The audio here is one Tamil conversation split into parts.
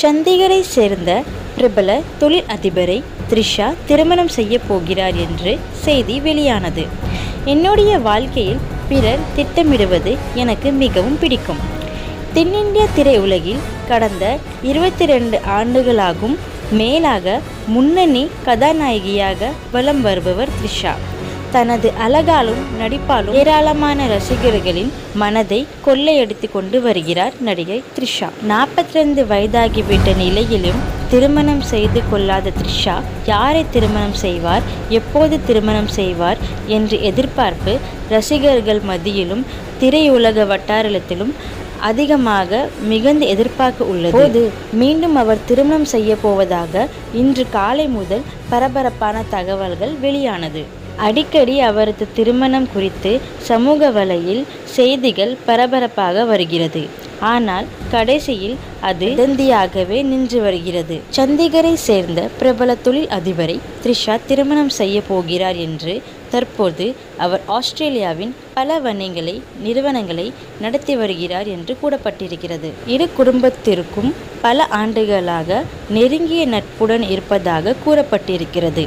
சண்டிகரை சேர்ந்த பிரபல தொழில் அதிபரை த்ரிஷா திருமணம் செய்ய போகிறார் என்று செய்தி வெளியானது. என்னுடைய வாழ்க்கையில் பிறர் திட்டமிடுவது எனக்கு மிகவும் பிடிக்கும். தென்னிந்திய திரையுலகில் கடந்த 22 ஆண்டுகளாகும் மேலாக முன்னணி கதாநாயகியாக வலம் வருபவர் த்ரிஷா. தனது அழகாலும் நடிப்பாலும் ஏராளமான ரசிகர்களின் மனதை கொள்ளையடித்து கொண்டு வருகிறார் நடிகை த்ரிஷா. 42 வயதாகிவிட்ட நிலையிலும் திருமணம் செய்து கொள்ளாத த்ரிஷா யாரை திருமணம் செய்வார், எப்போது திருமணம் செய்வார் என்று எதிர்பார்ப்பு ரசிகர்கள் மத்தியிலும் திரையுலக வட்டாரத்திலும் அதிகமாக மிகுந்த எதிர்பார்க்க உள்ளது. போது மீண்டும் அவர் திருமணம் செய்ய போவதாக இன்று காலை முதல் பரபரப்பான தகவல்கள் வெளியானது. அடிக்கடி அவரது திருமணம் குறித்து சமூக வலையில் செய்திகள் பரபரப்பாக வருகிறது. ஆனால் கடைசியில் அது வதந்தியாகவே நின்று வருகிறது. சண்டிகரை சேர்ந்த பிரபல தொழில் அதிபரை த்ரிஷா திருமணம் செய்ய போகிறார் என்று தற்போது அவர் ஆஸ்திரேலியாவின் பல நிறுவனங்களை நடத்தி வருகிறார் என்று கூறப்பட்டிருக்கிறது. இரு குடும்பத்திற்கும் பல ஆண்டுகளாக நெருங்கிய நட்புடன் இருப்பதாக கூறப்பட்டிருக்கிறது.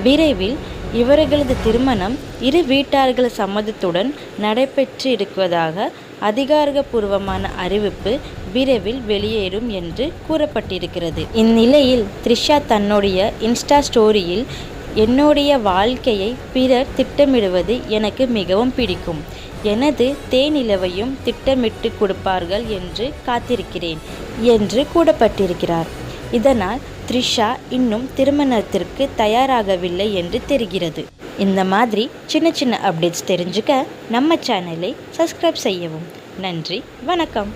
விரைவில் இவர்களது திருமணம் இரு வீட்டார்கள் சம்மதத்துடன் நடைபெற்று இருப்பதாக அதிகாரப்பூர்வமான அறிவிப்பு விரைவில் வெளியேறும் என்று கூறப்பட்டிருக்கிறது. இந்நிலையில் த்ரிஷா தன்னுடைய இன்ஸ்டா ஸ்டோரியில், என்னுடைய வாழ்க்கையை பிறர் திட்டமிடுவது எனக்கு மிகவும் பிடிக்கும். எனது தேனிலவையும் திட்டமிட்டு கொடுப்பார்கள் என்று காத்திருக்கிறேன் என்று கூறப்பட்டிருக்கிறார். இதனால் த்ரிஷா இன்னும் திருமணத்திற்கு தயாராகவில்லை என்று தெரிகிறது. இந்த மாதிரி சின்ன சின்ன அப்டேட்ஸ் தெரிஞ்சுக்க நம்ம சேனலை சப்ஸ்கிரைப் செய்யவும். நன்றி, வணக்கம்.